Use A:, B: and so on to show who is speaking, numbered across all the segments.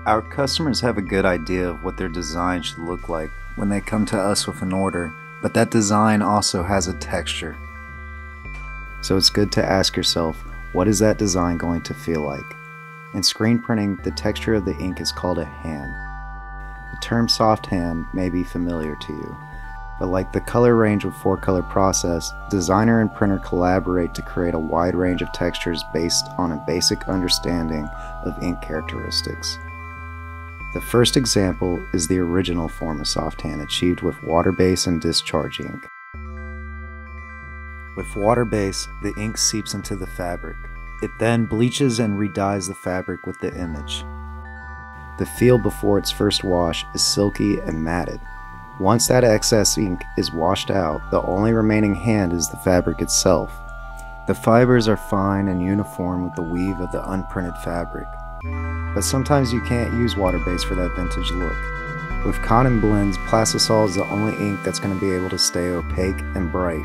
A: Our customers have a good idea of what their design should look like when they come to us with an order, but that design also has a texture. So it's good to ask yourself, what is that design going to feel like? In screen printing, the texture of the ink is called a hand. The term soft hand may be familiar to you, but like the color range with 4-color process, designer and printer collaborate to create a wide range of textures based on a basic understanding of ink characteristics. The first example is the original form of soft hand achieved with waterbase and discharge ink. With waterbase, the ink seeps into the fabric. It then bleaches and redyes the fabric with the image. The feel before its first wash is silky and matted. Once that excess ink is washed out, the only remaining hand is the fabric itself. The fibers are fine and uniform with the weave of the unprinted fabric. But sometimes you can't use waterbase for that vintage look. With cotton blends, plastisol is the only ink that's going to be able to stay opaque and bright.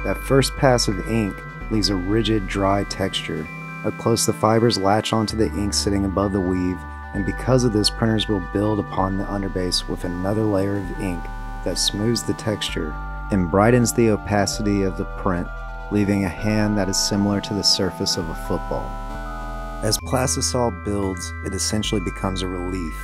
A: That first pass of ink leaves a rigid, dry texture. Up close, the fibers latch onto the ink sitting above the weave, and because of this, printers will build upon the underbase with another layer of ink that smooths the texture and brightens the opacity of the print, leaving a hand that is similar to the surface of a football. As plastisol builds, it essentially becomes a relief.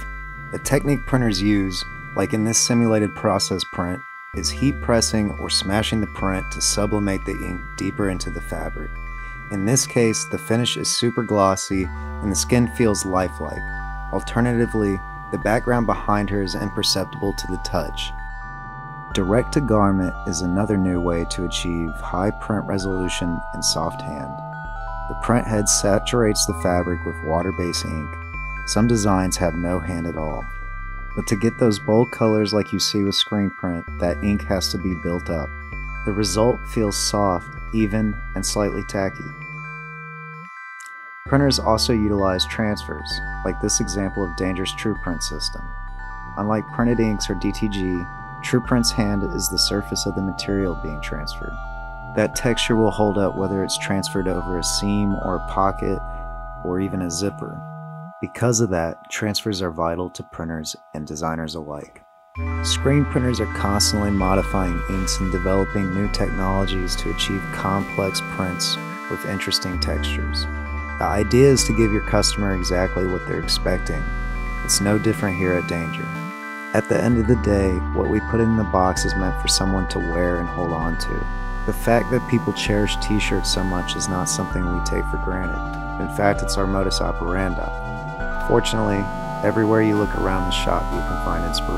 A: The technique printers use, like in this simulated process print, is heat pressing or smashing the print to sublimate the ink deeper into the fabric. In this case, the finish is super glossy and the skin feels lifelike. Alternatively, the background behind her is imperceptible to the touch. Direct to garment is another new way to achieve high print resolution and soft hand. The print head saturates the fabric with water-based ink. Some designs have no hand at all. But to get those bold colors like you see with screen print, that ink has to be built up. The result feels soft, even, and slightly tacky. Printers also utilize transfers, like this example of Danger's TruePrint system. Unlike printed inks or DTG, TruePrint's hand is the surface of the material being transferred. That texture will hold up whether it's transferred over a seam or a pocket or even a zipper. Because of that, transfers are vital to printers and designers alike. Screen printers are constantly modifying inks and developing new technologies to achieve complex prints with interesting textures. The idea is to give your customer exactly what they're expecting. It's no different here at Danger. At the end of the day, what we put in the box is meant for someone to wear and hold on to. The fact that people cherish t-shirts so much is not something we take for granted. In fact, it's our modus operandi. Fortunately, everywhere you look around the shop, you can find inspiration.